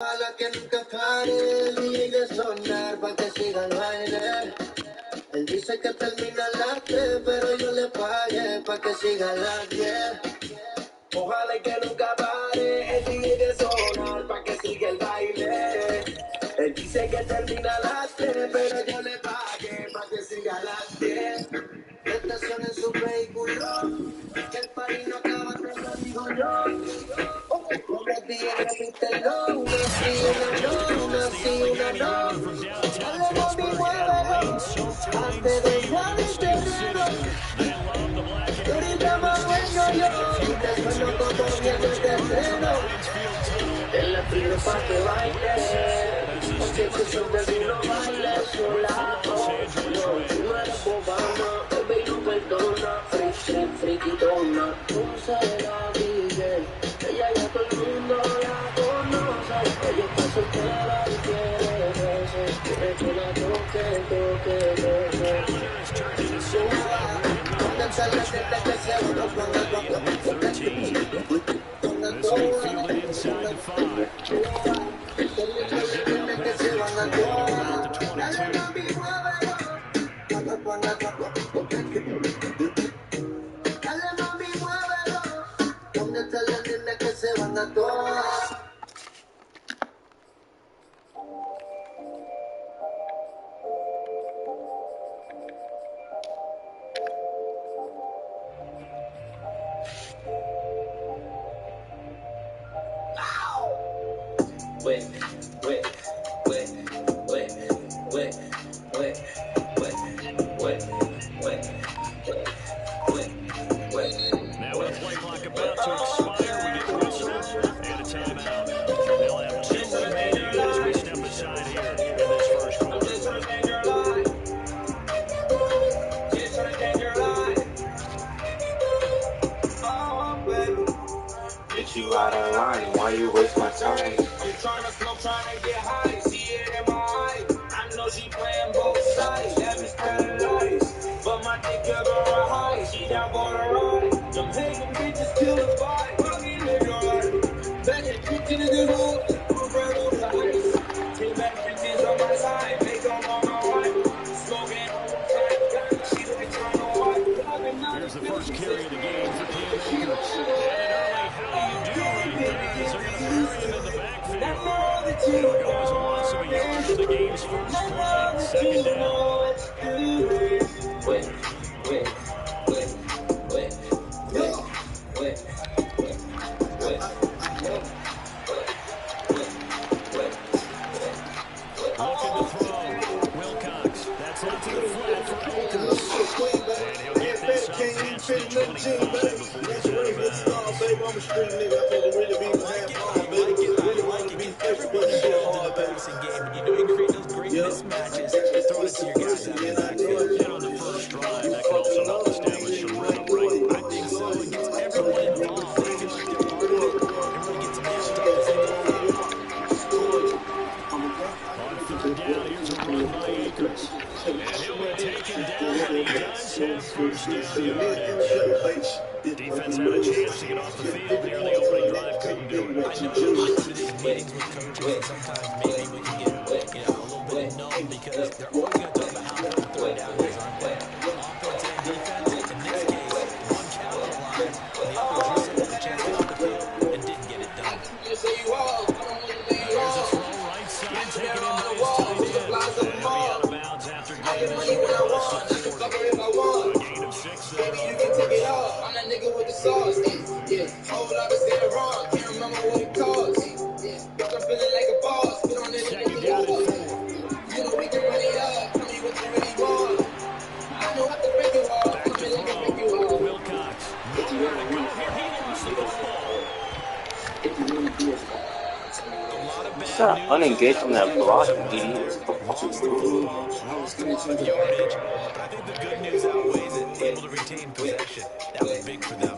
A la que nunca pare, el DJ de sonar pa' que siga el baile. Él dice que termina a las 3, pero yo le pagué pa' que siga a las 10. Ojalá y que nunca pare el DJ de sonar pa' que siga el baile. Él dice que termina a las 3, pero yo le pagué pa' que siga a las 10. Estación en su vehículo, que el país no acaba, te lo digo yo. Una día repítelo, una sí, una no, una sí, una no. Dale mami, muévelo, antes de entrar el terreno. Y ahorita más bueno yo, y te sueno como viendo el terreno. Él le pide pa' que baile, porque tú siempre si no bailes sola. No, tú eres bobana, bebé y no perdona. Friquitona, tú serás DJ. Ella ya todo el mundo la conoce. Ella está soltera y quiere besos. Quiere que la toque. Pónganse la gente que se van a todas. Now with the play clock about to expire, we get a whistle and a timeout. They'll have two remaining as we step aside here in this first quarter. Get you out of line, why you waste my time? I'm trying to smoke, trying to get high. See it in my eye. I know she playing both sides. That is paradise. But my dick girl going high. She down for the ride. Them hating bitches kill the vibe. Fucking nigga. Back and kick in the hood. I'm right on the ice. Take back bitches on my side. Make them on my right. Smoking on the side. She like trying to wipe. Here's the first carry of the game for Cam Akers. And early, how do you do right there? So you're going to bury him in the backfield. There goes a loss of a yard for the game's first play. Second down. Looking to throw. Wilcox. That's out to the flat for Akers. And he'll get this up past the 25 before he's out of bounds. I'm a street nigga. I supposed to really be Everybody involved in the passing game, and you know you create those great mismatches. Throw it to your guys out of the backfield. And on the first drive, that can also help establish some rhythm, right? I think so. It gets everyone involved. They feel like they're part of it. And really gets them amped up as they go forward. On third down, here's a run by Akers. And he'll be taken down, and he does have first down yardage. Defense had a chance to get off the field near the opening drive, couldn't do it. I know in these meetings with coaches, and sometimes maybe we can get a little bit numb because they're always going to talk about how important third down is, aren't they? Offense and defense, in this case, one capitalized, and the other just had a chance to get off the field and didn't get it done. There's a throw right side, taken in by his tight end. And he'll be out of bounds after getting this one. A gain of 6 there. Baby, you can take it off. I'm that nigga with the sauce. Hold up, it's getting wrong. Can't remember what it costs. But I'm feeling like a boss. Put on this Second down and 4. You know we can run it up. Tell me what you really want. I know how to break it off. Back to throw. Wilcox. Nowhere to go here. He lost the football. Stop unengaged from that block, idiot. Yardage. I think the good news outweighs it. Able to retain possession. That was big for them.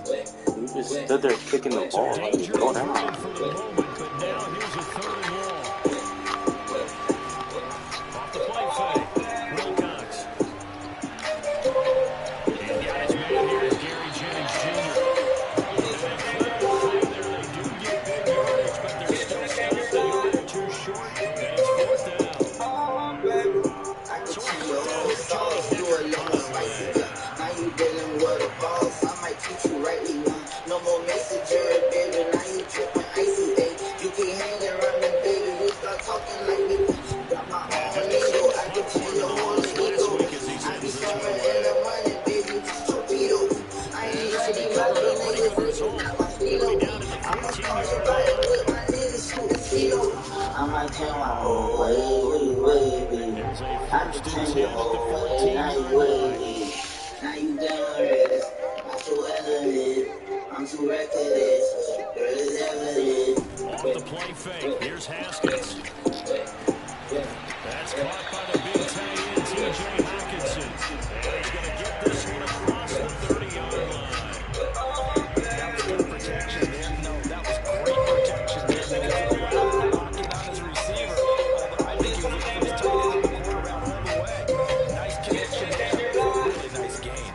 You just stood there kicking the ball. Danger Go down. for the moment, but now here's a third and long. Off the play fake. Wilcox. And got his man here is Gary Jennings Jr. And they do get big yardage, but they're still stuck. And just a slow platform to the loss last week as he sends this one away. And this will be covered up pretty good result. It'll be down at the 14-yard line. I might turn my whole way. Here's a I first can and change 10 your at the whole way. Now you 14-yard line. wavy. Now you dangerous. I'm too elegant. I'm too reckless. Girl is evident. Off the play fake. Here's Haskins. That's caught by the big tight end, T.J. Hockenson. And he's going to get this one across the 30-yard line. That was good protection there. No, that was great protection there because of the route locking on his receiver. Although I think he was looking for his tight end in the corner route all the way. Nice connection there. Really nice gain.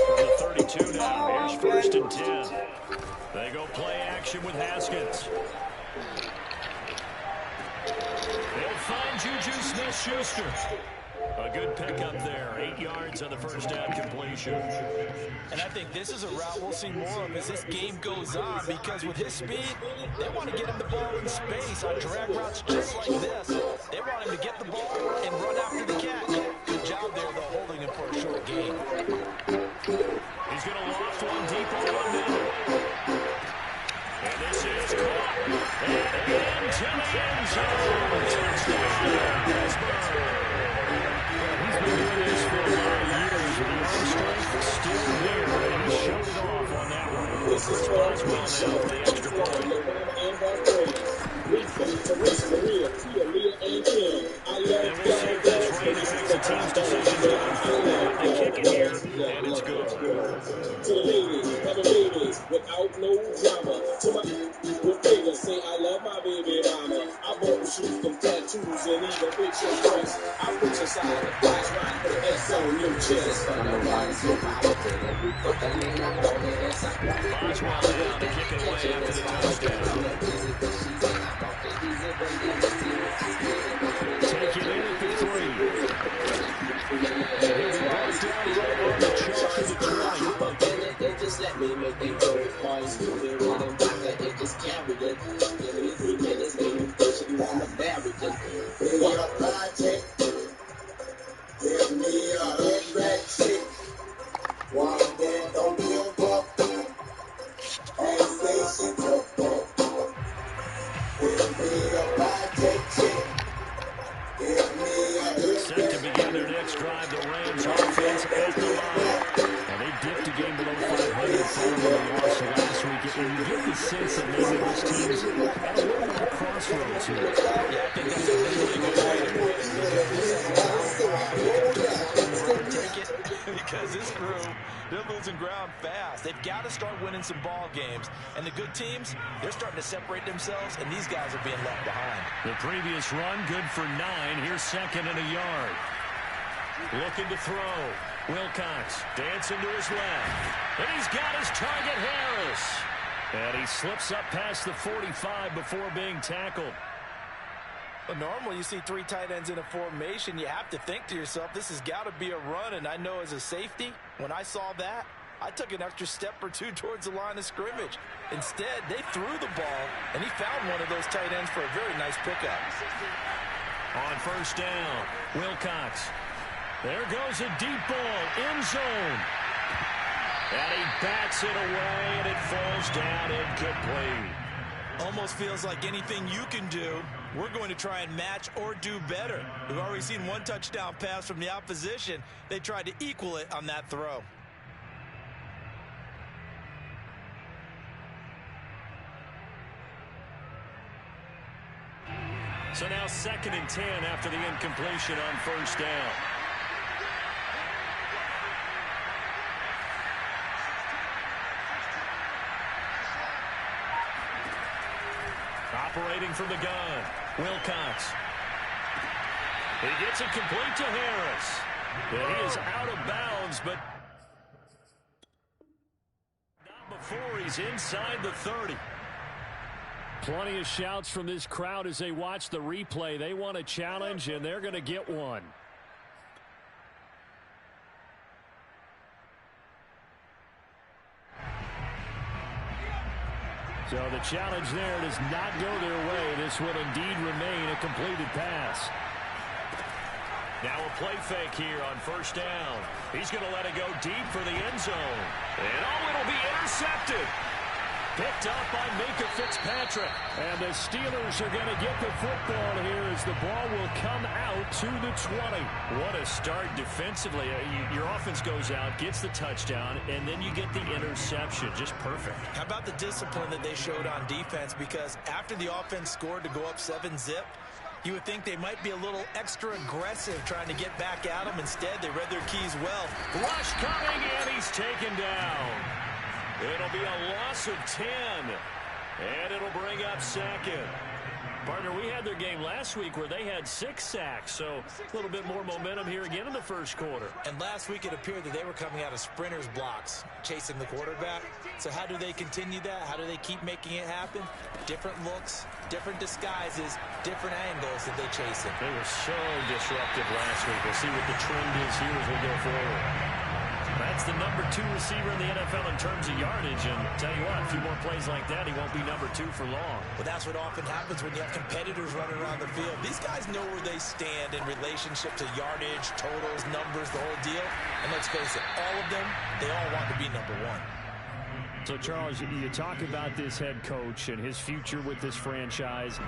From the 32 now, here's first and 10. They go play action with Haskins. They'll find Juju Smith-Schuster. A good pickup there. 8 yards on the first down completion. And I think this is a route we'll see more of as this game goes on because with his speed, they want to get him the ball in space on drag routes just like this. They want him to get the ball and run after the catch. Good job there, though, holding him for a short gain. He's going to loft one deep over the middle. And this is caught. And into the end zone. Touchdown, Pittsburgh. He's been doing this for a lot of years. The arm strength is still there, and he showed it off on that one. Chris Boswell now with the extra point. And we'll see if this rain affects the team's decisions going forward. They kick it here, and it's good. To the ladies, have a baby without no drama. To my with figures, say I love my baby mama. I bought the shoes, them tattoos, and even picture stress. I put your side, the flash right, put an S on your chest. Boswell now to kick it away after the touchdown. Take it in at the 3. And he'll be brought down right on the check to the 20. They just let me make them go points. They run them back, they just carry it. Give me 3 minutes, maybe push you on the barricade. Give me a project. Give me a red chick. One day, don't give up. And say she took up. Give me a project chick. Set to begin their next drive, the Rams offense at the line. And they dipped the game below 500 following the loss last week. And you get the sense that maybe this team's at a little bit of a crossroads here. Yeah, I think that's a really good way to put it. This is a take it because this crew, they're losing ground fast. They've got to start winning some ball games. And the good teams, they're starting to separate themselves, and these guys are being left behind. The previous run, good for 9. Here's second and a yard. Looking to throw. Wilcox dancing to his left. And he's got his target, Harris. And he slips up past the 45 before being tackled. But normally you see 3 tight ends in a formation, you have to think to yourself, this has got to be a run. And I know as a safety, when I saw that, I took an extra step or 2 towards the line of scrimmage. Instead, they threw the ball, and he found one of those tight ends for a very nice pickup. On first down, Wilcox. There goes a deep ball, end zone. And he bats it away, and it falls down incomplete. Almost feels like anything you can do, we're going to try and match or do better. We've already seen 1 touchdown pass from the opposition. They tried to equal it on that throw. So now second and 10 after the incompletion on first down. Operating from the gun, Wilcox. He gets it complete to Harris. And he is out of bounds, but not before he's inside the 30. Plenty of shouts from this crowd as they watch the replay. They want a challenge, and they're going to get one. So the challenge there does not go their way. This will indeed remain a completed pass. Now a play fake here on first down. He's going to let it go deep for the end zone. And it'll be intercepted. Picked up by Minkah Fitzpatrick. And the Steelers are going to get the football here as the ball will come out to the 20. What a start defensively. Your offense goes out, gets the touchdown, and then you get the interception. Just perfect. How about the discipline that they showed on defense? Because after the offense scored to go up 7-zip, you would think they might be a little extra aggressive trying to get back at them. Instead, they read their keys well. Rush coming, and he's taken down. It'll be a loss of 10, and it'll bring up second. Partner, we had their game last week where they had 6 sacks, so a little bit more momentum here again in the first quarter. And last week it appeared that they were coming out of sprinters blocks, chasing the quarterback. So how do they continue that? How do they keep making it happen? Different looks, different disguises, different angles that they chase it. They were so disruptive last week. We'll see what the trend is here as we go forward. That's the number 2 receiver in the NFL in terms of yardage. And tell you what, a few more plays like that, he won't be number 2 for long. Well, that's what often happens when you have competitors running around the field. These guys know where they stand in relationship to yardage, totals, numbers, the whole deal. And let's face it, all of them, they all want to be number 1. So, Charles, you talk about this head coach and his future with this franchise.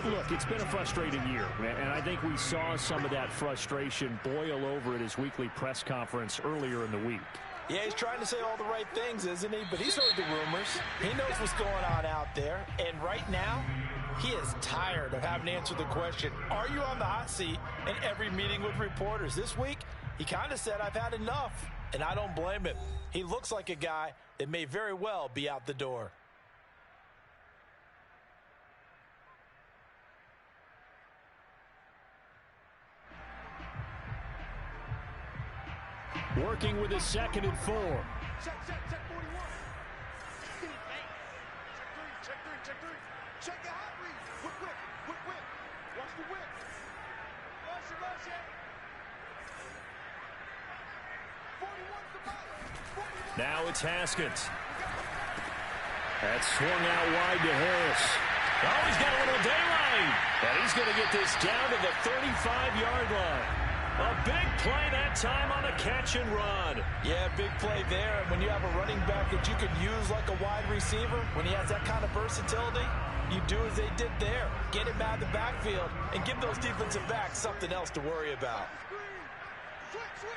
Look, it's been a frustrating year, and I think we saw some of that frustration boil over at his weekly press conference earlier in the week. Yeah, he's trying to say all the right things, isn't he? But he's heard the rumors. He knows what's going on out there. And right now, he is tired of having to answer the question, are you on the hot seat in every meeting with reporters? This week, he kind of said, I've had enough. And I don't blame him. He looks like a guy that may very well be out the door. Working with his 2nd and 4. Check 41. Check 3. Check the hot read. Whip. Watch the whip. Rush it. 41's the ball. Now it's Haskins. That's swung out wide to Harris. Oh, he's got a little daylight. And he's going to get this down to the 35-yard line. A big play that time on a catch and run. Yeah, big play there. And when you have a running back that you could use like a wide receiver, when he has that kind of versatility, you do as they did there. Get him out of the backfield and give those defensive backs something else to worry about. Switch.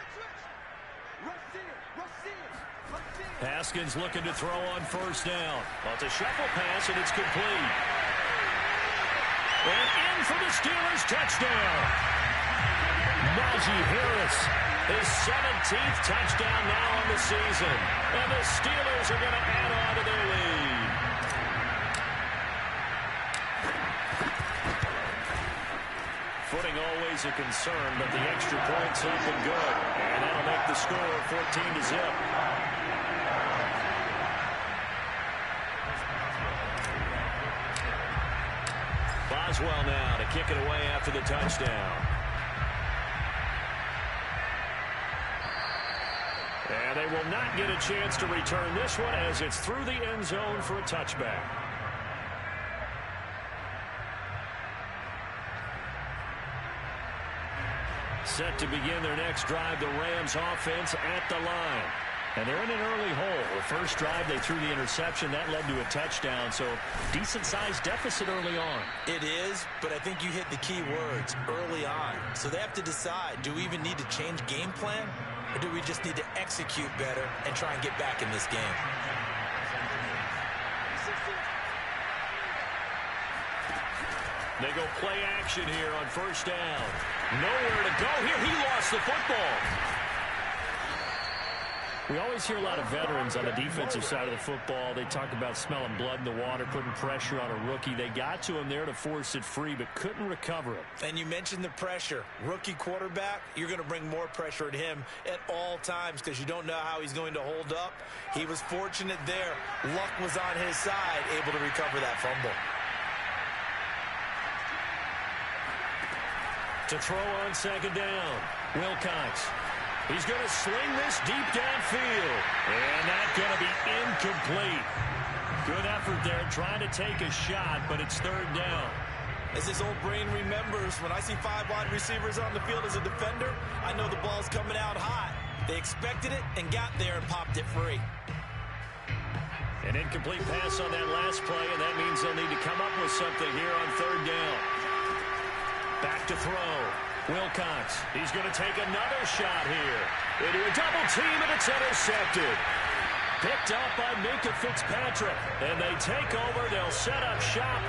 Haskins looking to throw on first down. Well, it's a shuffle pass, and it's complete. And in for the Steelers' touchdown. Najee Harris, his 17th touchdown now on the season. And the Steelers are going to add on to their lead. Footing always a concern, but the extra point's up and good. And that'll make the score 14-0. Boswell now to kick it away after the touchdown. And they will not get a chance to return this one as it's through the end zone for a touchback. Set to begin their next drive, the Rams offense at the line. And they're in an early hole. The first drive, they threw the interception. That led to a touchdown, so decent-sized deficit early on. It is, but I think you hit the key words, early on. So they have to decide, do we even need to change game plan, or do we just need to execute better and try and get back in this game? They go play action here on first down. Nowhere to go here. He lost the football. We always hear a lot of veterans on the defensive side of the football. They talk about smelling blood in the water, putting pressure on a rookie. They got to him there to force it free, but couldn't recover it. And you mentioned the pressure. Rookie quarterback, you're going to bring more pressure at him at all times because you don't know how he's going to hold up. He was fortunate there. Luck was on his side, able to recover that fumble. To throw on second down, Wilcox. He's going to sling this deep downfield. And that's going to be incomplete. Good effort there, trying to take a shot, but it's third down. As his old brain remembers, when I see 5 wide receivers on the field as a defender, I know the ball's coming out hot. They expected it and got there and popped it free. An incomplete pass on that last play, and that means they'll need to come up with something here on third down. Back to throw. Wilcox, he's going to take another shot here. Into a double team, and it's intercepted. Picked up by Minkah Fitzpatrick, and they take over. They'll set up shop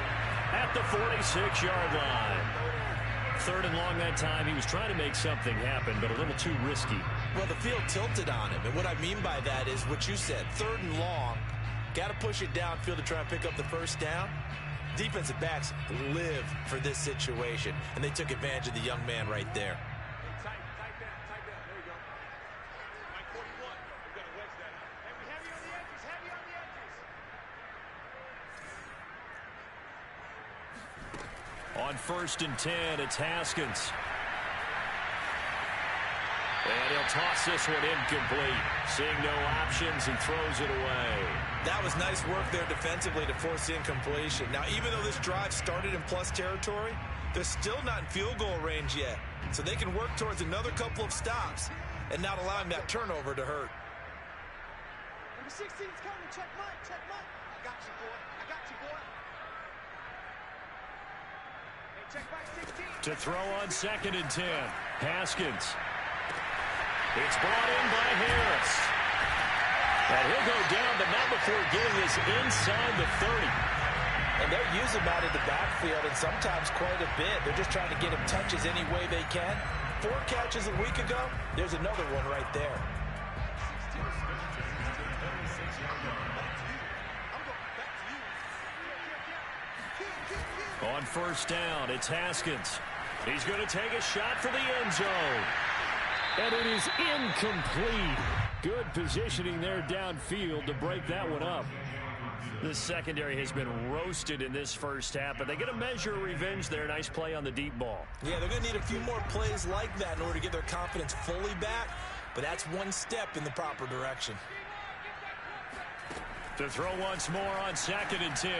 at the 46-yard line. Third and long that time. He was trying to make something happen, but a little too risky. Well, the field tilted on him, and what I mean by that is what you said. Third and long, got to push it downfield to try and pick up the first down. Defensive backs live for this situation, and they took advantage of the young man right there. Tight down. There you go. Mike 41. We've got to wedge that. And we heavy on the edges. On 1st and 10, it's Haskins. And he'll toss this one incomplete. Seeing no options, he throws it away. That was nice work there defensively to force the incompletion. Now, even though this drive started in plus territory, they're still not in field goal range yet. So they can work towards another couple of stops and not allowing that turnover to hurt. Number 16's coming. Check Mike. I got you, boy. Hey, check Mike 16. To throw on 2nd and 10. Haskins. It's brought in by Harris. And he'll go down, but not before getting this inside the 30. And they'll use him out of the backfield, and sometimes quite a bit. They're just trying to get him touches any way they can. 4 catches a week ago. There's another one right there. On 1st down, it's Haskins. He's going to take a shot for the end zone. And it is incomplete. Good positioning there downfield to break that one up. The secondary has been roasted in this first half, but they get a measure of revenge there. Nice play on the deep ball. Yeah, they're going to need a few more plays like that in order to get their confidence fully back, but that's one step in the proper direction. To throw once more on 2nd and 10.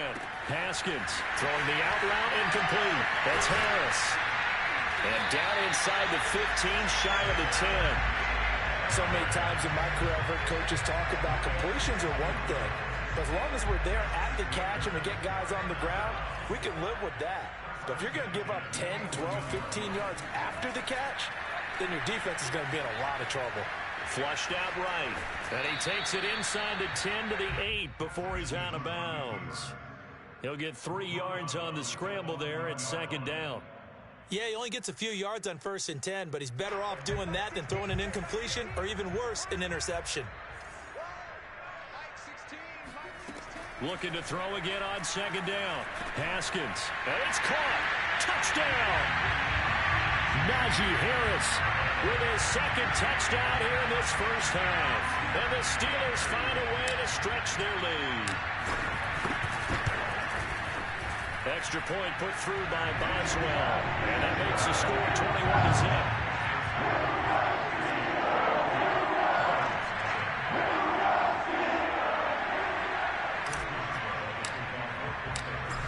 Haskins throwing the out route incomplete. That's Harris. And down inside the 15, shy of the 10. So many times in my career I've heard coaches talk about completions are one thing. But as long as we're there at the catch and we get guys on the ground, we can live with that. But if you're going to give up 10, 12, 15 yards after the catch, then your defense is going to be in a lot of trouble. Flushed out right. And he takes it inside the 10 to the 8 before he's out of bounds. He'll get 3 yards on the scramble there at 2nd down. Yeah, he only gets a few yards on 1st and 10, but he's better off doing that than throwing an incompletion or even worse, an interception. Looking to throw again on 2nd down. Haskins. And it's caught. Touchdown. Najee Harris with his 2nd touchdown here in this first half. And the Steelers find a way to stretch their lead. Extra point put through by Boswell. And that makes the score 21-0.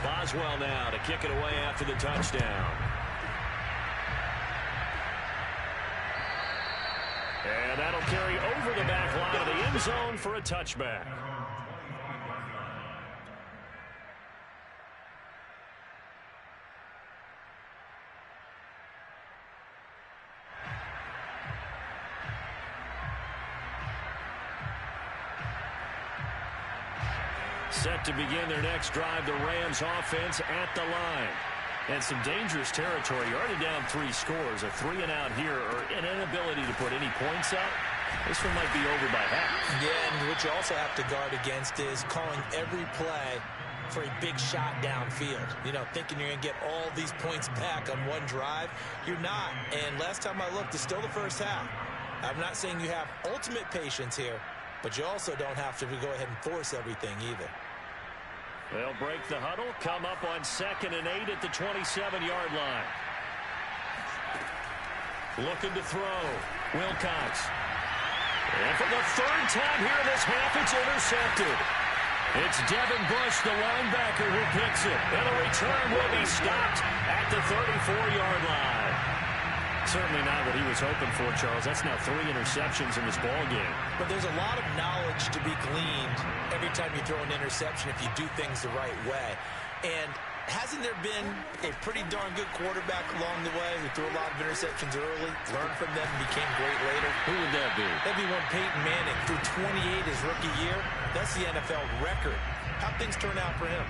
Boswell now to kick it away after the touchdown. And that'll carry over the back line of the end zone for a touchback. Set to begin their next drive, the Rams offense at the line. And some dangerous territory. You're already down 3 scores. A 3-and-out here or an inability to put any points up. This one might be over by half. Yeah, and what you also have to guard against is calling every play for a big shot downfield. You know, thinking you're going to get all these points back on one drive. You're not. And last time I looked, it's still the first half. I'm not saying you have ultimate patience here, but you also don't have to go ahead and force everything either. They'll break the huddle, come up on 2nd and 8 at the 27-yard line. Looking to throw. Wilcox. And for the 3rd time here in this half, it's intercepted. It's Devin Bush, the linebacker, who picks it. And the return will be stopped at the 34-yard line. Certainly not what he was hoping for, Charles. That's now 3 interceptions in this ball game. But there's a lot of knowledge to be gleaned every time you throw an interception if you do things the right way. And hasn't there been a pretty darn good quarterback along the way who threw a lot of interceptions early, learned from them, and became great later? Who would that be? That'd be one Peyton Manning. Threw 28 his rookie year. That's the NFL record. How'd things turn out for him?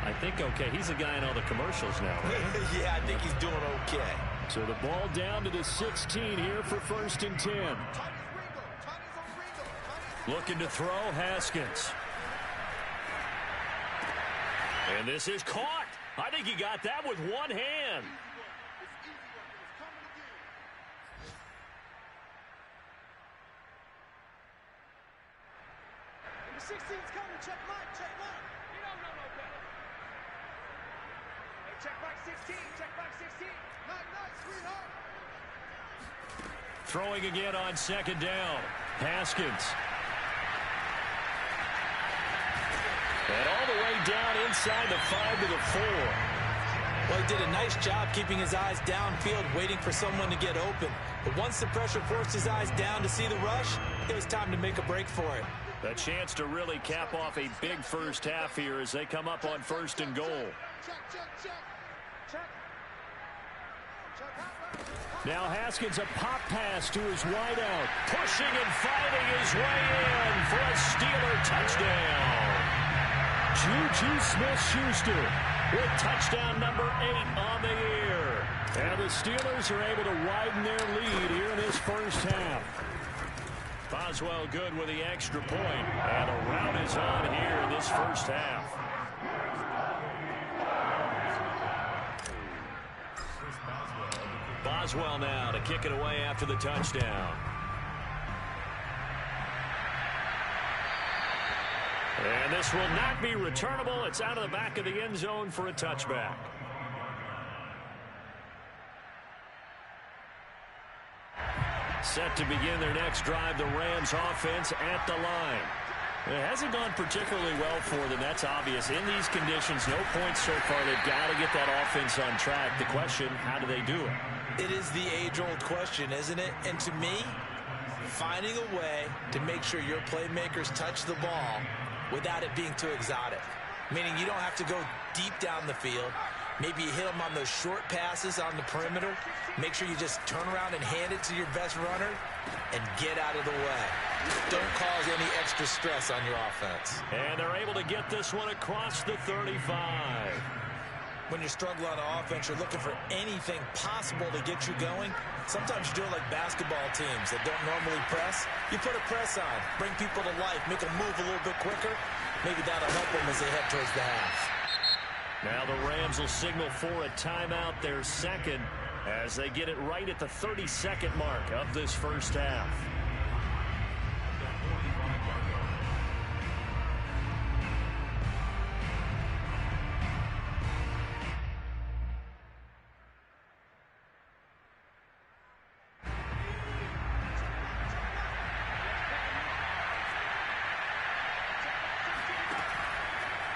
I think okay. He's a guy in all the commercials now, right? Yeah, I think he's doing okay. So the ball down to the 16 here for 1st and 10. Looking to throw, Haskins. And this is caught. I think he got that with one hand. Number 16's coming. Check Mike. Check Mike. You don't know no better. Hey, check Mike 16. Check Mike 16. Night, sweetheart. Throwing again on 2nd down. Haskins. And all the way down inside the 5 to the 4. Well, he did a nice job keeping his eyes downfield, waiting for someone to get open. But once the pressure forced his eyes down to see the rush, it was time to make a break for it. A chance to really cap off a big first half here as they come up on 1st and goal. Now Haskins, a pop pass to his wideout. Pushing and fighting his way in for a Steeler touchdown. Juju Smith-Schuster with touchdown number 8 on the year. And the Steelers are able to widen their lead here in this first half. Boswell good with the extra point. And a rout is on here in this first half. Boswell now to kick it away after the touchdown. And this will not be returnable. It's out of the back of the end zone for a touchback. Set to begin their next drive, the Rams offense at the line. It hasn't gone particularly well for them. That's obvious. In these conditions, no points so far. They've got to get that offense on track. The question, how do they do it? It is the age-old question, isn't it? And to me, finding a way to make sure your playmakers touch the ball without it being too exotic. Meaning you don't have to go deep down the field. Maybe you hit them on those short passes on the perimeter. Make sure you just turn around and hand it to your best runner and get out of the way. Don't cause any extra stress on your offense. And they're able to get this one across the 35. When you're struggling on offense, you're looking for anything possible to get you going. Sometimes you do it like basketball teams that don't normally press. You put a press on, bring people to life, make them move a little bit quicker. Maybe that'll help them as they head towards the half. Now the Rams will signal for a timeout, their second, as they get it right at the 32nd mark of this first half.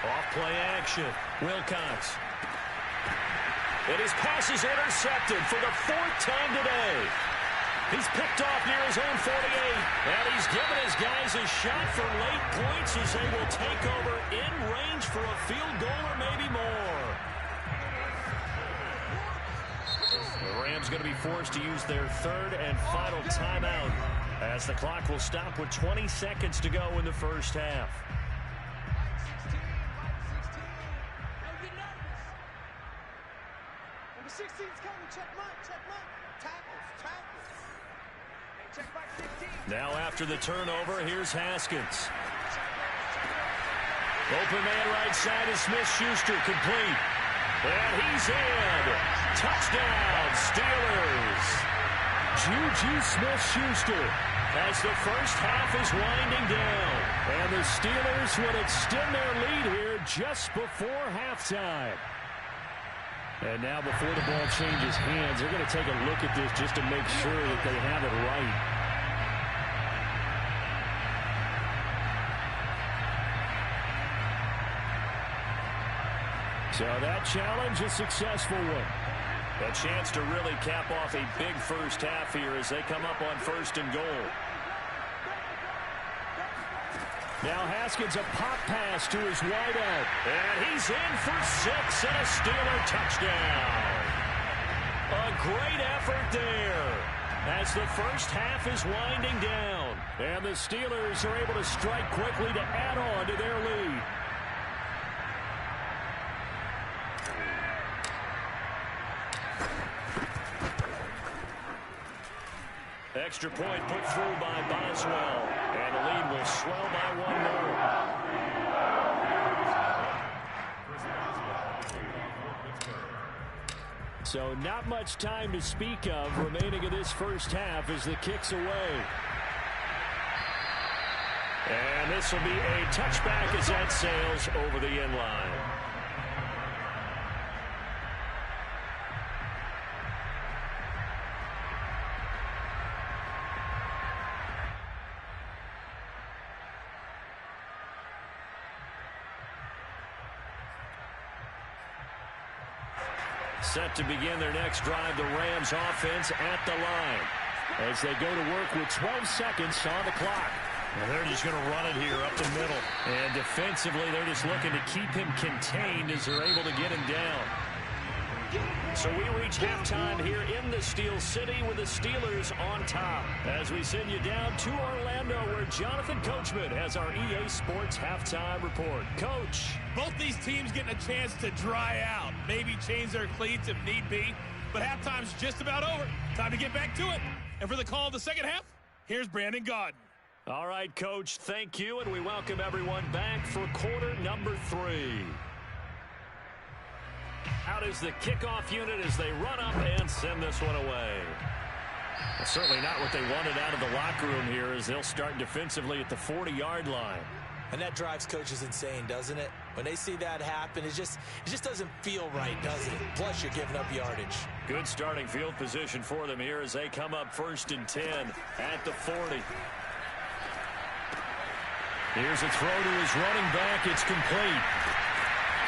Off-play action. Wilcox. And his pass is intercepted for the 4th time today. He's picked off near his own 48. And he's given his guys a shot for late points as they will take over in range for a field goal or maybe more. The Rams going to be forced to use their 3rd and final timeout as the clock will stop with 20 seconds to go in the first half. Number 16's coming. Check Mike. Check Mike. Tackles. Hey, check Mike 16. Now after the turnover, here's Haskins. Open man right side is Smith-Schuster, complete. And he's in. Touchdown, Steelers. Juju Smith-Schuster as the first half is winding down. And the Steelers would extend their lead here just before halftime. And now before the ball changes hands, they're going to take a look at this just to make sure that they have it right. So that challenge, a successful one. A chance to really cap off a big first half here as they come up on 1st and goal. Now Haskins, a pop pass to his wideout. And he's in for 6 and a Steeler touchdown. A great effort there as the first half is winding down. And the Steelers are able to strike quickly to add on to their lead. Extra point put through by Boswell. And the lead will swell by 1 more. So not much time to speak of remaining in this first half as the kick's away. And this will be a touchback as that sails over the end line. Set to begin their next drive, the Rams offense at the line as they go to work with 12 seconds on the clock. Well, they're just going to run it here up the middle. And defensively, they're just looking to keep him contained as they're able to get him down. So we reach halftime here in the Steel City with the Steelers on top. As we send you down to Orlando where Jonathan Coachman has our EA Sports halftime report. Coach. Both these teams getting a chance to dry out. Maybe change their cleats if need be. But halftime's just about over. Time to get back to it. And for the call of the second half, here's Brandon Gaudin. All right, Coach, thank you, and we welcome everyone back for quarter number 3. Out is the kickoff unit as they run up and send this one away. Well, certainly not what they wanted out of the locker room here as they'll start defensively at the 40-yard line. And that drives coaches insane, doesn't it? When they see that happen, it just doesn't feel right, does it? Plus, you're giving up yardage. Good starting field position for them here as they come up 1st and 10 at the 40. Here's a throw to his running back. It's complete.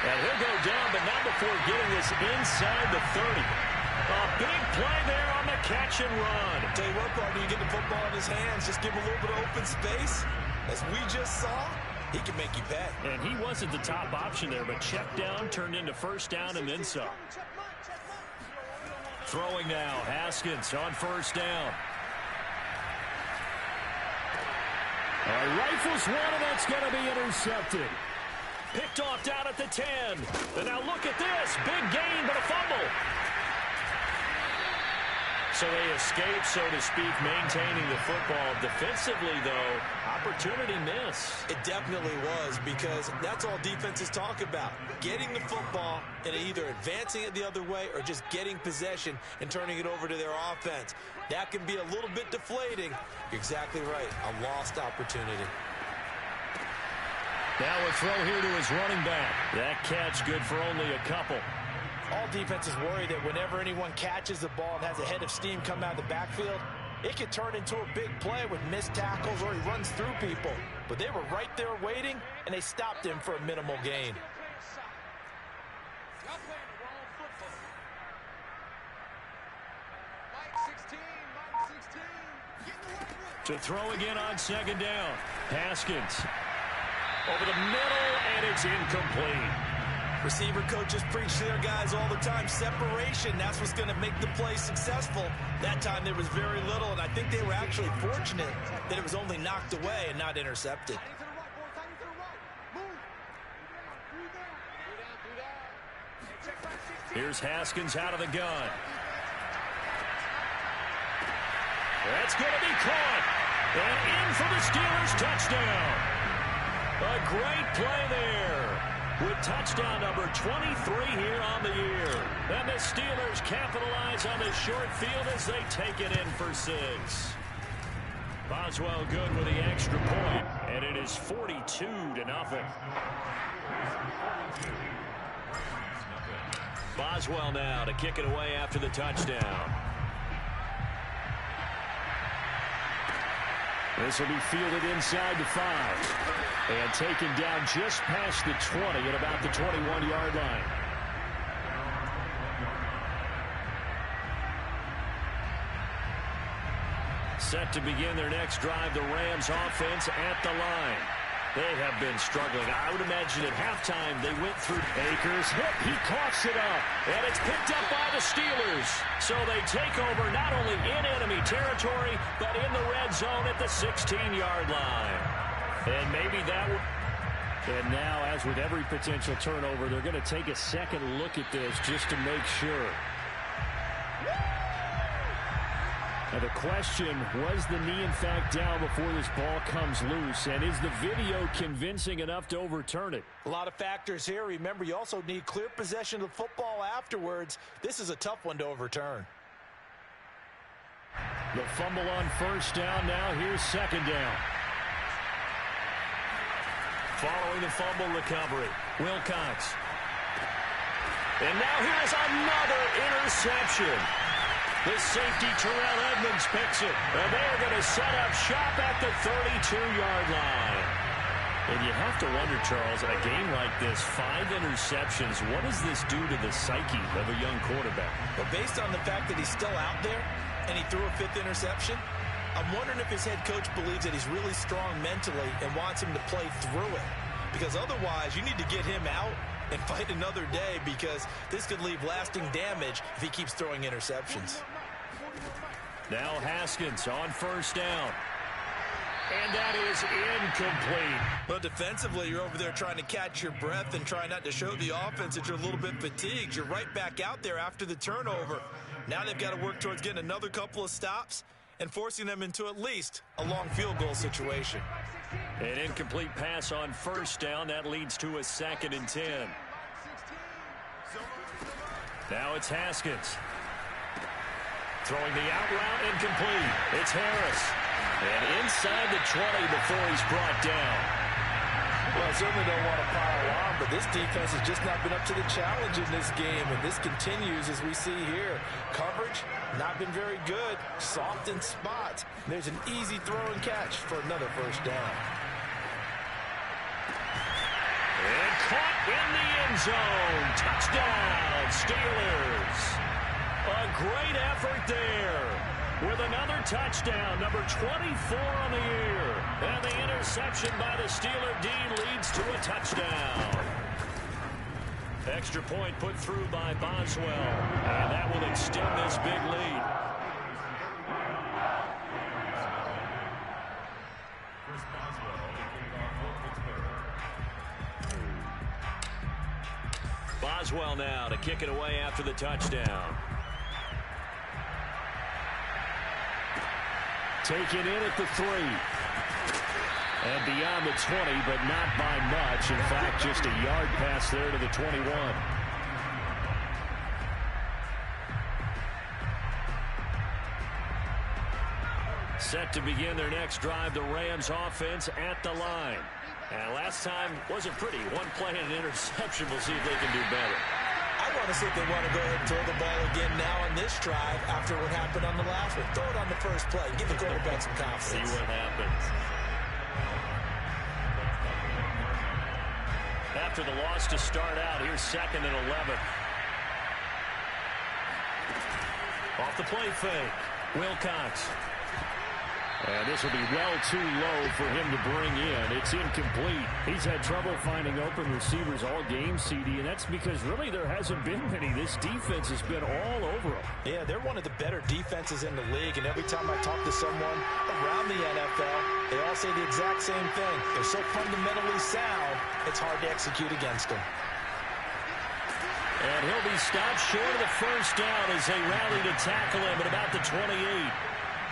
And he'll go down, but not before getting this inside the 30. A big play there on the catch and run. I'll tell you what, partner, you get the football in his hands, just give him a little bit of open space. As we just saw, he can make you pay. And he wasn't the top option there, but check down turned into 1st down and then some. Throwing now, Haskins on 1st down. Rifles one, and that's going to be intercepted. Picked off down at the 10. And now look at this. Big gain, but a fumble. So they escape, so to speak, maintaining the football. Defensively, though, opportunity miss. It definitely was, because that's all defenses talk about. Getting the football and either advancing it the other way or just getting possession and turning it over to their offense. That can be a little bit deflating. You're exactly right. A lost opportunity. Now a throw here to his running back. That catch good for only a couple. All defenses worry that whenever anyone catches the ball and has a head of steam come out of the backfield, it can turn into a big play with missed tackles or he runs through people. But they were right there waiting, and they stopped him for a minimal gain. To throw again on 2nd down. Haskins over the middle, and it's incomplete. Receiver coaches preach to their guys all the time. Separation, that's what's going to make the play successful. That time there was very little, and I think they were actually fortunate that it was only knocked away and not intercepted. Here's Haskins out of the gun. That's going to be caught. And in for the Steelers touchdown. A great play there. With touchdown number 23 here on the year. And the Steelers capitalize on this short field as they take it in for 6. Boswell good with the extra point, and it is 42-0. Boswell now to kick it away after the touchdown. This will be fielded inside the 5. And taken down just past the 20 at about the 21-yard line. Set to begin their next drive, the Rams offense at the line. They have been struggling. I would imagine at halftime they went through. Akers hit. He coughs it up. And it's picked up by the Steelers. So they take over not only in enemy territory, but in the red zone at the 16-yard line. And maybe that would... And now, as with every potential turnover, they're going to take a second look at this just to make sure. Now the question, was the knee in fact down before this ball comes loose? And is the video convincing enough to overturn it? A lot of factors here. Remember, you also need clear possession of the football afterwards. This is a tough one to overturn. The fumble on first down. Now here's second down. Following the fumble recovery, Wilcox. And now here's another interception. The safety, Terrell Edmonds, picks it. And they're going to set up shop at the 32-yard line. And you have to wonder, Charles, in a game like this, 5 interceptions, what does this do to the psyche of a young quarterback? But based on the fact that he's still out there and he threw a 5th interception, I'm wondering if his head coach believes that he's really strong mentally and wants him to play through it. Because otherwise, you need to get him out and fight another day, because this could leave lasting damage if he keeps throwing interceptions. Now Haskins on first down. And that is incomplete. Well, defensively, you're over there trying to catch your breath and try not to show the offense that you're a little bit fatigued. You're right back out there after the turnover. Now they've got to work towards getting another couple of stops and forcing them into at least a long field goal situation. An incomplete pass on first down. That leads to a 2nd and 10. Now it's Haskins. Throwing the out route, incomplete. It's Harris. And inside the 20 before he's brought down. Well, I certainly don't want to pile on, but this defense has just not been up to the challenge in this game, and this continues as we see here. Coverage, not been very good. Soft in spots. There's an easy throw and catch for another first down. And caught in the end zone. Touchdown, Steelers. A great effort there. With another touchdown, number 24 on the year. And the interception by the Steeler D leads to a touchdown. Extra point put through by Boswell. And that will extend this big lead. Boswell now to kick it away after the touchdown. Taken in at the 3. And beyond the 20, but not by much. In fact, just a yard pass there to the 21. Set to begin their next drive, the Rams offense at the line. And last time wasn't pretty. One play and an interception. We'll see if they can do better. I want to see if they want to go ahead and throw the ball again now on this drive after what happened on the last one. Throw it on the first play. Give the quarterback some confidence. See what happens. After the loss to start out, here's 2nd and 11. Off the play fake. Wilcox. And this will be well too low for him to bring in. It's incomplete. He's had trouble finding open receivers all game, CD, and that's because really there hasn't been many. This defense has been all over them. Yeah, they're one of the better defenses in the league, and every time I talk to someone around the NFL, they all say the exact same thing. They're so fundamentally sound, it's hard to execute against them. And he'll be stopped short of the first down as they rally to tackle him at about the 28.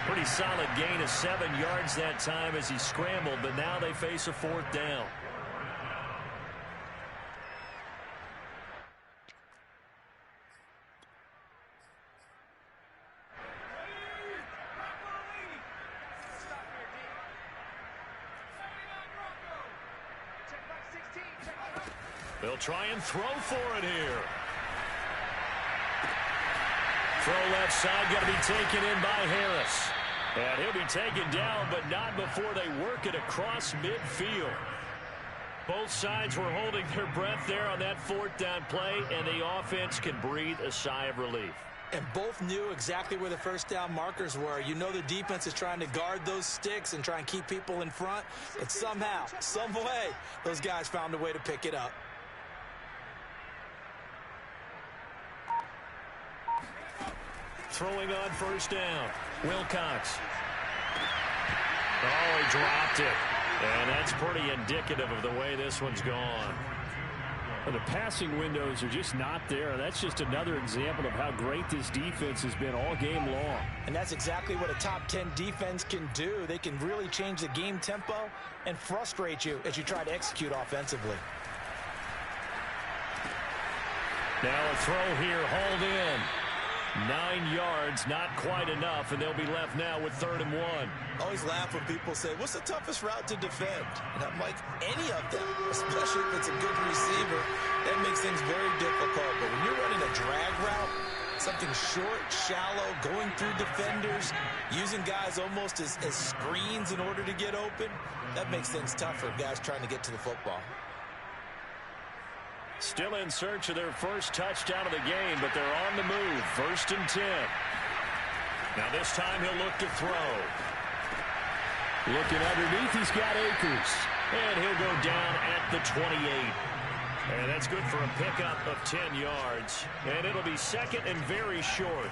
Pretty solid gain of 7 yards that time as he scrambled, but now they face a 4th down. They'll try and throw for it here. Throw left side, going to be taken in by Harris. And he'll be taken down, but not before they work it across midfield. Both sides were holding their breath there on that 4th down play, and the offense can breathe a sigh of relief. And both knew exactly where the first down markers were. You know the defense is trying to guard those sticks and try and keep people in front. But somehow, some way, those guys found a way to pick it up. Throwing on first down, Wilcox. Oh, he dropped it. And that's pretty indicative of the way this one's gone. The passing windows are just not there. That's just another example of how great this defense has been all game long. And that's exactly what a top 10 defense can do. They can really change the game tempo and frustrate you as you try to execute offensively. Now a throw here, hauled in. 9 yards, not quite enough, and they'll be left now with 3rd and 1. I always laugh when people say, what's the toughest route to defend? And I'm like, any of them, especially if it's a good receiver. That makes things very difficult. But when you're running a drag route, something short, shallow, going through defenders, using guys almost as screens in order to get open, that makes things tough for guys trying to get to the football. Still in search of their first touchdown of the game, but they're on the move. 1st and 10. Now this time he'll look to throw. Looking underneath, he's got Akers. And he'll go down at the 28. And that's good for a pickup of 10 yards. And it'll be 2nd and very short.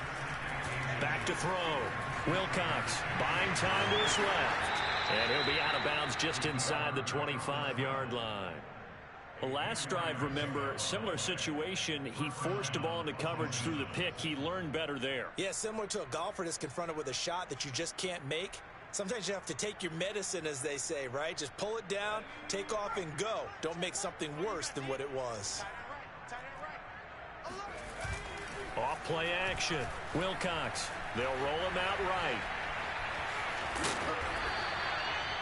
Back to throw. Wilcox buying time to his left. And he'll be out of bounds just inside the 25-yard line. Well, last drive, remember, similar situation. He forced the ball into coverage through the pick. He learned better there. Yeah, similar to a golfer that's confronted with a shot that you just can't make. Sometimes you have to take your medicine, as they say, right? Just pull it down, take off, and go. Don't make something worse than what it was. Off play action. Wilcox. They'll roll him out right.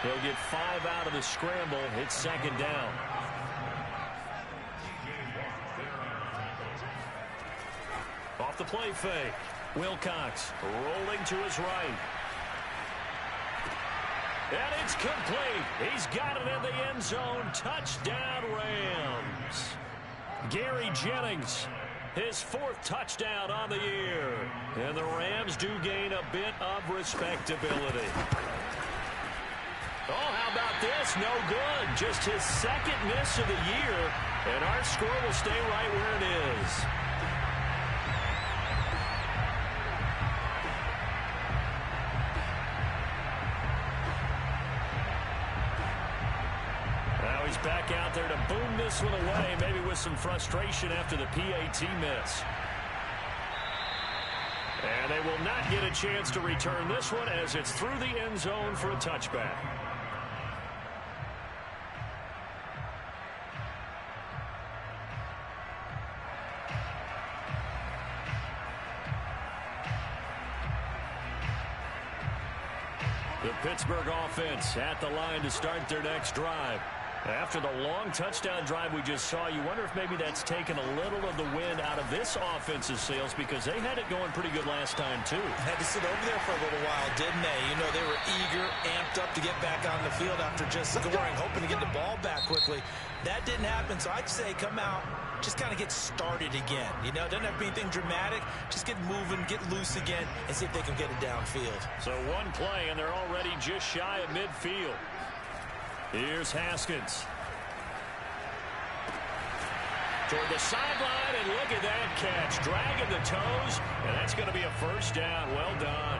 He'll get 5 out of the scramble. It's 2nd down. Off the play fake. Wilcox rolling to his right. And it's complete. He's got it in the end zone. Touchdown, Rams. Gary Jennings, his 4th touchdown on the year. And the Rams do gain a bit of respectability. Oh, how about this? No good. Just his 2nd miss of the year. And our score will stay right where it is. He's back out there to boom this one away, maybe with some frustration after the PAT miss. And they will not get a chance to return this one as it's through the end zone for a touchback. The Pittsburgh offense at the line to start their next drive. After the long touchdown drive we just saw, you wonder if maybe that's taken a little of the wind out of this offense's sails, because they had it going pretty good last time, too. Had to sit over there for a little while, didn't they? You know, they were eager, amped up to get back on the field after just scoring, hoping to get the ball back quickly. That didn't happen, so I'd say come out, just kind of get started again. You know, it doesn't have to be anything dramatic. Just get moving, get loose again, and see if they can get it downfield. So one play, and they're already just shy of midfield. Here's Haskins. Toward the sideline, and look at that catch. Dragging the toes, and that's going to be a 1st down. Well done.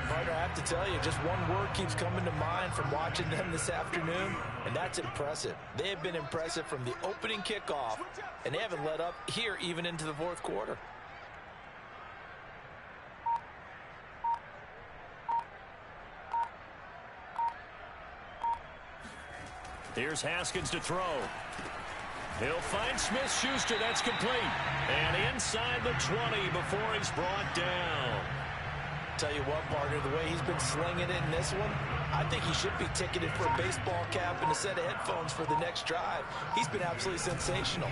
Partner, I have to tell you, just one word keeps coming to mind from watching them this afternoon, and that's impressive. They have been impressive from the opening kickoff, and they haven't let up here even into the 4th quarter. Here's Haskins to throw. He'll find Smith-Schuster. That's complete. And inside the 20 before he's brought down. Tell you what, partner, the way he's been slinging it in this one, I think he should be ticketed for a baseball cap and a set of headphones for the next drive. He's been absolutely sensational.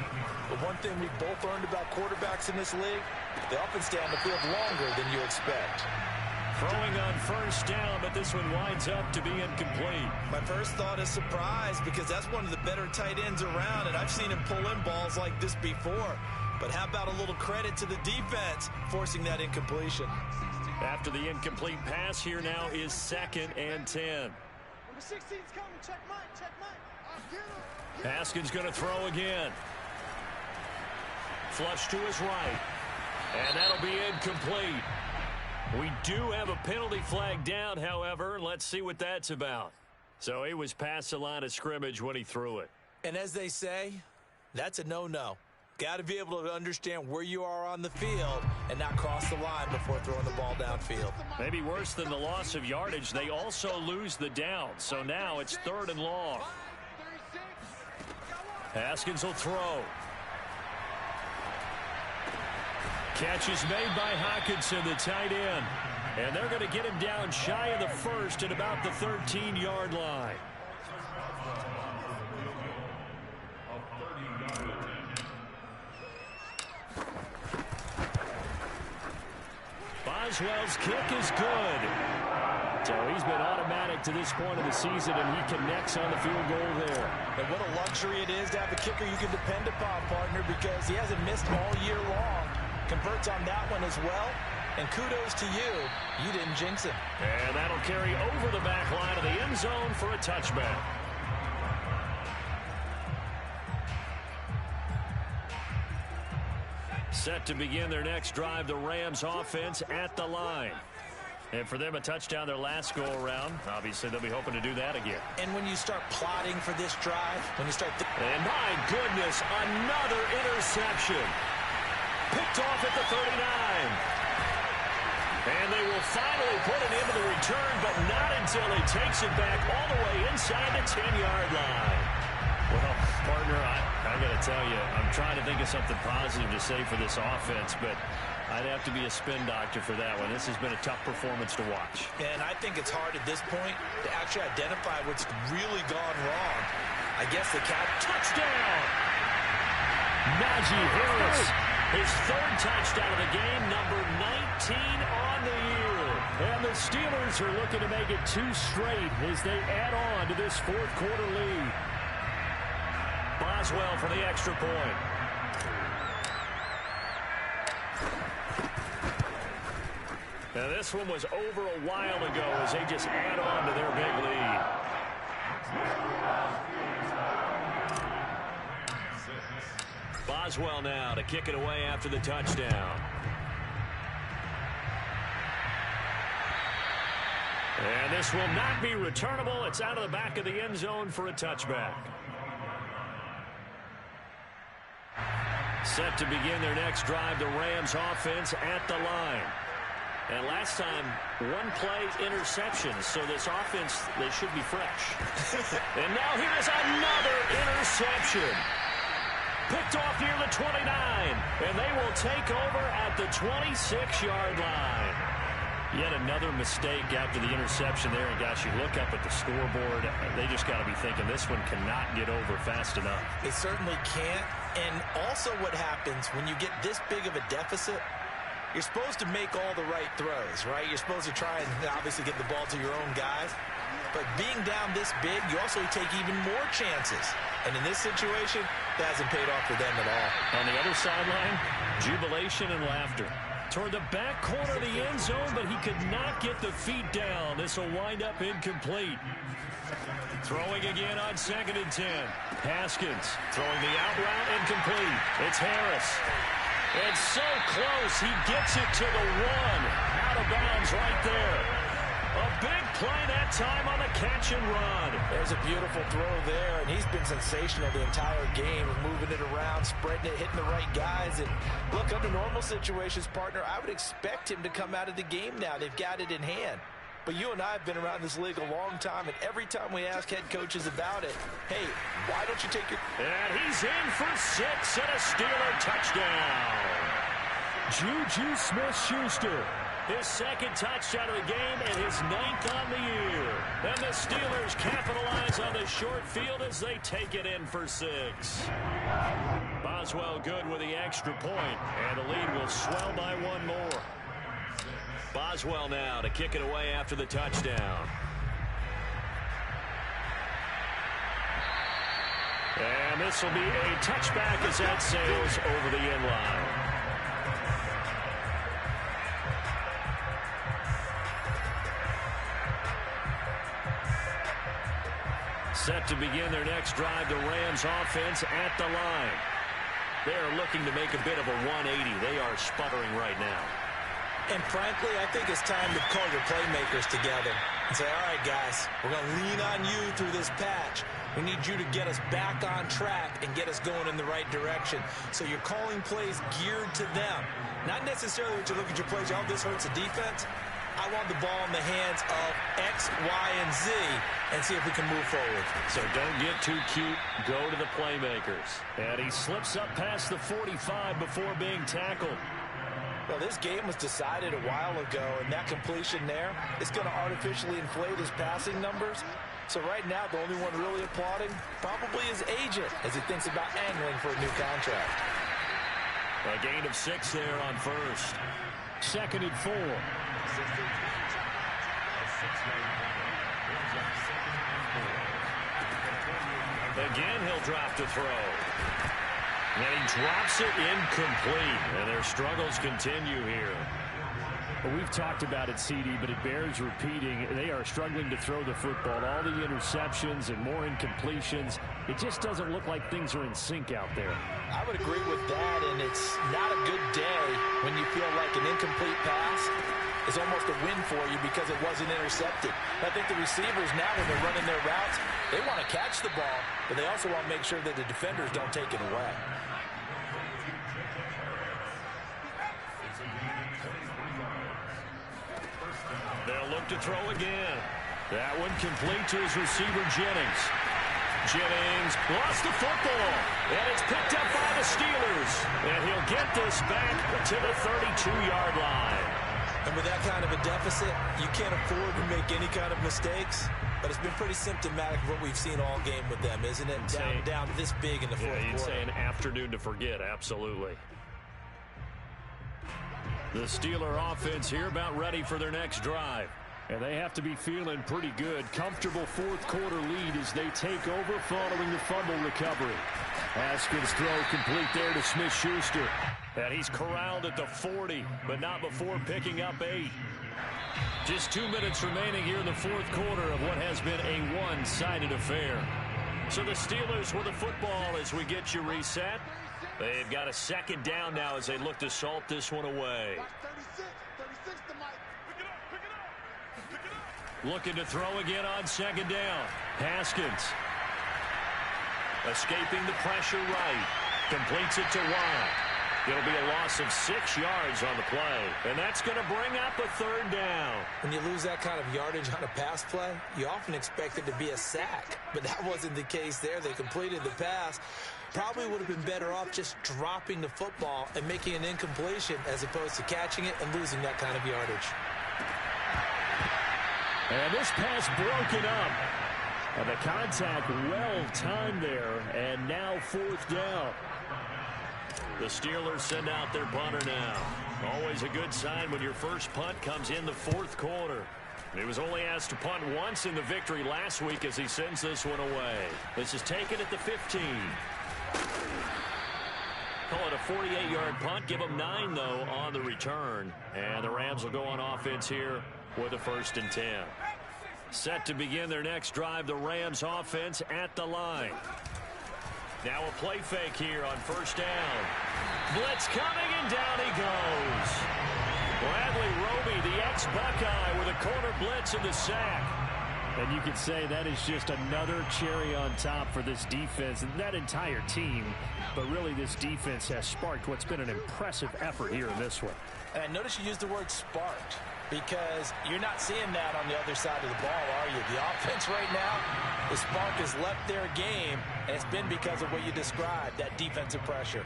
But one thing we've both learned about quarterbacks in this league, they often stay on the field longer than you expect. Throwing on 1st down, but this one winds up to be incomplete. My first thought is surprise, because that's one of the better tight ends around, and I've seen him pull in balls like this before. But how about a little credit to the defense forcing that incompletion? After the incomplete pass, here now is 2nd and 10. Number 16's coming. Check mine. Haskins going to throw again. Flush to his right. And that'll be incomplete. We do have a penalty flag down, however. Let's see what that's about. So he was past the line of scrimmage when he threw it. And as they say, that's a no-no. Got to be able to understand where you are on the field and not cross the line before throwing the ball downfield. Maybe worse than the loss of yardage, they also lose the down. So now it's 3rd and long. Haskins will throw. Catch is made by Hockenson, the tight end. And they're going to get him down shy of the 1st at about the 13-yard line. Boswell's kick is good. So he's been automatic to this point of the season, and he connects on the field goal there. And what a luxury it is to have a kicker you can depend upon, partner, because he hasn't missed all year long. Converts on that one as well. And kudos to you. You didn't jinx him. And that'll carry over the back line of the end zone for a touchback. Set to begin their next drive, the Rams offense at the line. And for them, a touchdown their last go-around. Obviously, they'll be hoping to do that again. And when you start plotting for this drive, when you start... And my goodness, another interception. Picked off at the 39. And they will finally put it into the return, but not until he takes it back all the way inside the 10-yard line. Well, partner, I got to tell you, I'm trying to think of something positive to say for this offense, but I'd have to be a spin doctor for that one. This has been a tough performance to watch. And I think it's hard at this point to actually identify what's really gone wrong. I guess the touchdown! Najee Harris, his 3rd touchdown of the game, number 19 on the year. And the Steelers are looking to make it 2 straight as they add on to this 4th quarter lead. Boswell for the extra point. Now this one was over a while ago as they just add on to their big lead. Boswell now to kick it away after the touchdown. And this will not be returnable. It's out of the back of the end zone for a touchback. Set to begin their next drive, the Rams offense at the line. And last time, 1 play interception, so this offense, they should be fresh. And now here's another interception. Picked off near the 29, and they will take over at the 26-yard line. Yet another mistake after the interception there. And, gosh, you look up at the scoreboard, they just got to be thinking this one cannot get over fast enough. It certainly can't. And also what happens when you get this big of a deficit, you're supposed to make all the right throws, right? You're supposed to try and obviously get the ball to your own guys. But being down this big, you also take even more chances. And in this situation, that hasn't paid off for them at all. On the other sideline, jubilation and laughter. Toward the back corner of the end zone, but he could not get the feet down. This will wind up incomplete. Throwing again on 2nd and 10. Haskins throwing the out route incomplete. It's Harris. It's so close. He gets it to the 1. Out of bounds right there. A big play that time on the catch and run. There's a beautiful throw there, and he's been sensational the entire game, moving it around, spreading it, hitting the right guys. And look, under normal situations, partner, I would expect him to come out of the game now. They've got it in hand. But you and I have been around this league a long time, and every time we ask head coaches about it, hey, why don't you take your... And he's in for 6 and a Steeler touchdown. Juju Smith-Schuster, his 2nd touchdown of the game and his 9th on the year. And the Steelers capitalize on the short field as they take it in for 6. Boswell good with the extra point, and the lead will swell by 1 more. Boswell now to kick it away after the touchdown. And this will be a touchback as that sails over the end line. Set to begin their next drive, the Rams offense at the line. They are looking to make a bit of a 180. They are sputtering right now. And frankly, I think it's time to call your playmakers together and say, all right, guys, we're going to lean on you through this patch. We need you to get us back on track and get us going in the right direction. So you're calling plays geared to them. Not necessarily when you look at your plays, oh, this hurts the defense. I want the ball in the hands of X, Y, and Z and see if we can move forward. So don't get too cute. Go to the playmakers. And he slips up past the 45 before being tackled. Well, this game was decided a while ago, and that completion there is going to artificially inflate his passing numbers. So right now, the only one really applauding probably his agent as he thinks about angling for a new contract. A gain of 6 there on first. 2nd and 4. Again, he'll drop to throw. And he drops it incomplete. And their struggles continue here. Well, we've talked about it, CD, but it bears repeating. They are struggling to throw the football. All the interceptions and more incompletions. It just doesn't look like things are in sync out there. I would agree with that, and it's not a good day when you feel like an incomplete pass is almost a win for you because it wasn't intercepted. I think the receivers now, when they're running their routes, they want to catch the ball, but they also want to make sure that the defenders don't take it away. They'll look to throw again. That one complete to his receiver, Jennings. Jennings lost the football, and it's picked up by the Steelers. And he'll get this back to the 32-yard line. And with that kind of a deficit, you can't afford to make any kind of mistakes. But it's been pretty symptomatic of what we've seen all game with them, isn't it? Down this big in the fourth quarter. You'd say an afternoon to forget, absolutely. The Steeler offense here about ready for their next drive. And they have to be feeling pretty good. Comfortable fourth quarter lead as they take over following the fumble recovery. Haskins' throw complete there to Smith-Schuster. And he's corralled at the 40, but not before picking up 8. Just 2 minutes remaining here in the fourth quarter of what has been a one-sided affair. So the Steelers with the football as we get you reset. They've got a 2nd down now as they look to salt this one away. Looking to throw again on 2nd down. Haskins. Escaping the pressure right. Completes it to Watt. It'll be a loss of 6 yards on the play. And that's going to bring up a 3rd down. When you lose that kind of yardage on a pass play, you often expect it to be a sack. But that wasn't the case there. They completed the pass. Probably would have been better off just dropping the football and making an incompletion as opposed to catching it and losing that kind of yardage. And this pass broken up. And the contact well timed there. And now 4th down. The Steelers send out their punter now. Always a good sign when your first punt comes in the fourth quarter. He was only asked to punt once in the victory last week as he sends this one away. This is taken at the 15. Call it a 48-yard punt. Give them 9, though, on the return. And the Rams will go on offense here with a 1st and 10. Set to begin their next drive, the Rams offense at the line. Now a play fake here on 1st down. Blitz coming, and down he goes. Bradley Roby, the ex-Buckeye, with a corner blitz in the sack. And you could say that is just another cherry on top for this defense and that entire team. But really, this defense has sparked what's been an impressive effort here in this one. And notice you used the word sparked, because you're not seeing that on the other side of the ball, are you? The offense right now, the spark has left their game, and it's been because of what you described, that defensive pressure.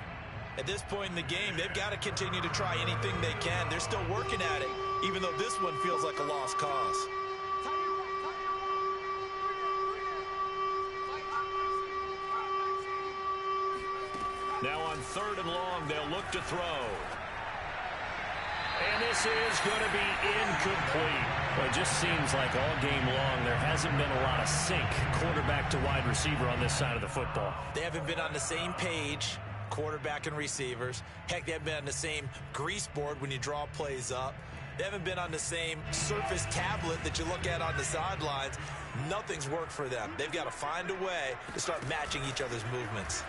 At this point in the game, they've got to continue to try anything they can. They're still working at it, even though this one feels like a lost cause. Now on 3rd and long, they'll look to throw. And this is going to be incomplete. Well, it just seems like all game long there hasn't been a lot of sync quarterback to wide receiver on this side of the football. They haven't been on the same page, quarterback and receivers. Heck, they haven't been on the same grease board when you draw plays up. They haven't been on the same Surface tablet that you look at on the sidelines. Nothing's worked for them. They've got to find a way to start matching each other's movements.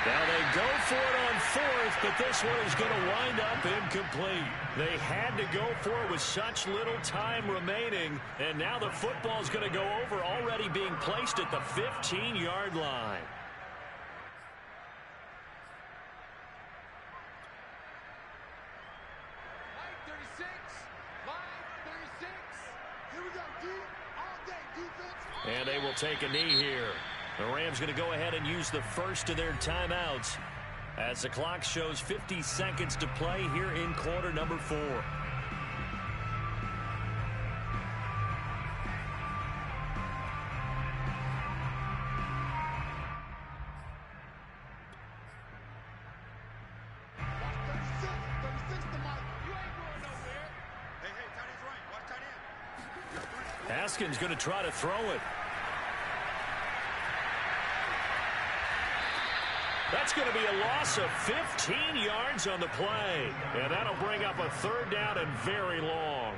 Now they go for it on fourth, but this one is going to wind up incomplete. They had to go for it with such little time remaining, and now the football's going to go over, already being placed at the 15-yard line. And they will take a knee here. The Rams going to go ahead and use the first of their timeouts as the clock shows 50 seconds to play here in quarter number 4. Haskins going to try to throw it. That's going to be a loss of 15 yards on the play. And that'll bring up a third down and very long.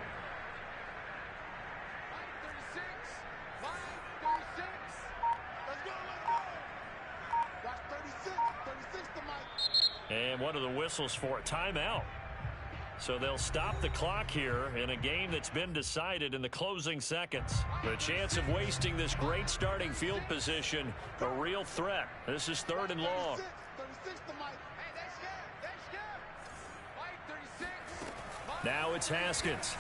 And one of the whistles for a timeout. So they'll stop the clock here in a game that's been decided in the closing seconds. The chance of wasting this great starting field position, a real threat. This is third and long. Now it's Haskins.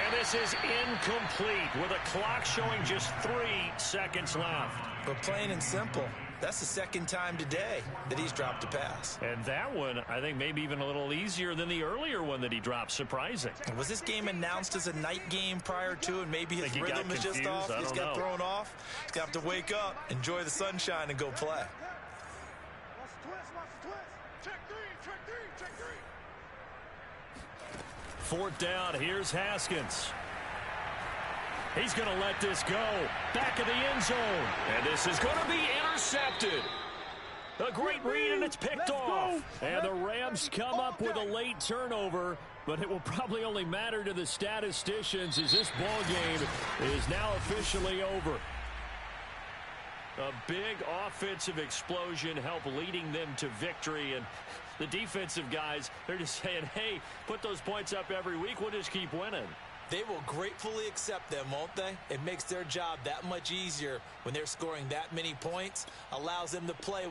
And this is incomplete with a clock showing just 3 seconds left. But plain and simple, that's the second time today that he's dropped a pass. And that one, I think, maybe even a little easier than the earlier one that he dropped. Surprising. Was this game announced as a night game prior to, and maybe his rhythm is just off? He's got thrown off. He's got to wake up, enjoy the sunshine, and go play. Fourth down, here's Haskins. He's going to let this go. Back of the end zone. And this is going to be intercepted. A great read, and it's picked off. And the Rams come up with a late turnover, but it will probably only matter to the statisticians as this ball game is now officially over. A big offensive explosion helped leading them to victory, and the defensive guys, they're just saying, hey, put those points up every week, we'll just keep winning. They will gratefully accept them, won't they? It makes their job that much easier when they're scoring that many points, allows them to play